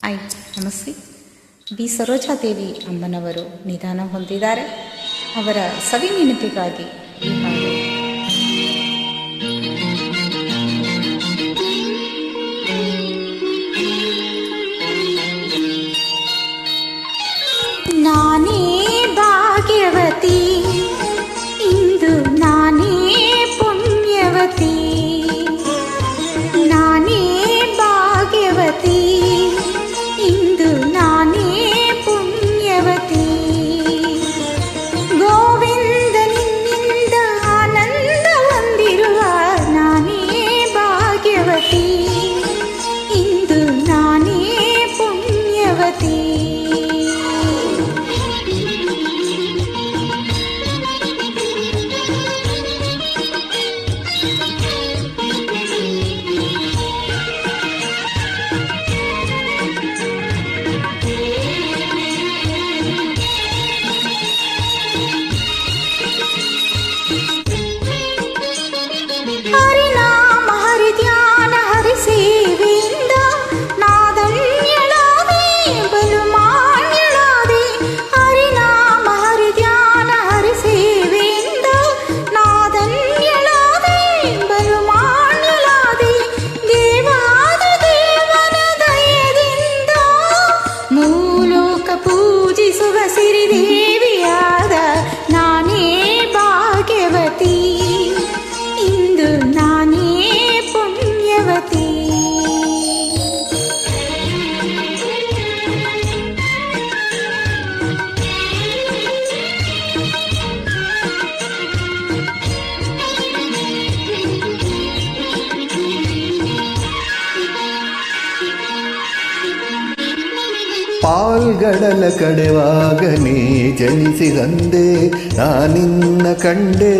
Hi, ನಮಸ್ತೆ. B Sarojadevi ಅಮ್ಮನವರು ನಿಧನ ಹೊಂದಿದ್ದಾರೆ. ಅವರ ಸವಿ ನೆನಪಿಗಾಗಿ ಈ ಹಾಡು. ನಾನೇ ಭಾಗ್ಯವತಿ, ಇಂದು ನಾನೇ ಪುಣ್ಯವತಿ. ನಾನೇ ಭಾಗ್ಯವತಿ, ಇಂದು ನಾನೇ ಪುಣ್ಯವತಿ. ಗೋವಿಂದ ನಿನ್ನಿಂದ ಆನಂದ ಹೊಂದಿರುವ ನಾನೇ ಭಾಗ್ಯವತಿ, ಇಂದು ನಾನೇ ಪುಣ್ಯವತಿ. ಹರಿನಾಮ ಹರಿಧ್ಯಾನ ಹರಿಸೇವೆಯಿಂದ ನಾದನ್ಯಳಾದೆ, ಬಲು ಮಾನ್ಯಳಾದೆ. ಹರಿನಾಮ ಹರಿಧ್ಯಾನ ಹರಿಸೇವೆಯಿಂದ ನಾದನ್ಯಳಾದೆ, ಬಲು ಮಾನ್ಯಳಾದೆ. ದೇವಾದ ದೇವನ ದಯದಿಂದ ಮೂಲೋಕ ಪೂಜಿಸುವ ಸಿರಿದೇವಿಯಾದ ನಾನೇ ಭಾಗ್ಯವತಿ, ಇಂದು ನಾನೇ ಪುಣ್ಯವತಿ. ಪಾಲ್ಗಡಲ ಕಡೆವಾಗ ನೀ ಜನಿಸಿದಂದೆ, ನಾನಿನ್ನ ಕಂಡೆ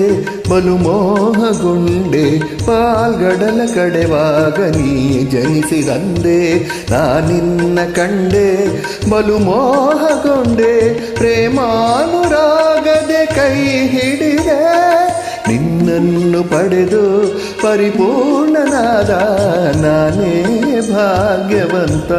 ಬಲು ಮೋಹಗೊಂಡೆ. ಪಾಲ್ಗಡಲ ಕಡೆವಾಗ ನೀ ಜನಿಸಿದಂದೆ, ನಾನಿನ್ನ ಕಂಡೆ ಬಲು ಮೋಹಗೊಂಡೆ. ಪ್ರೇಮಾನುರಾಗದೆ ಕೈ ಹಿಡಿದೆ, ನಿನ್ನನ್ನು ಪಡೆದು ಪರಿಪೂರ್ಣನಾದ ನಾನೇ ಭಾಗ್ಯವಂತ.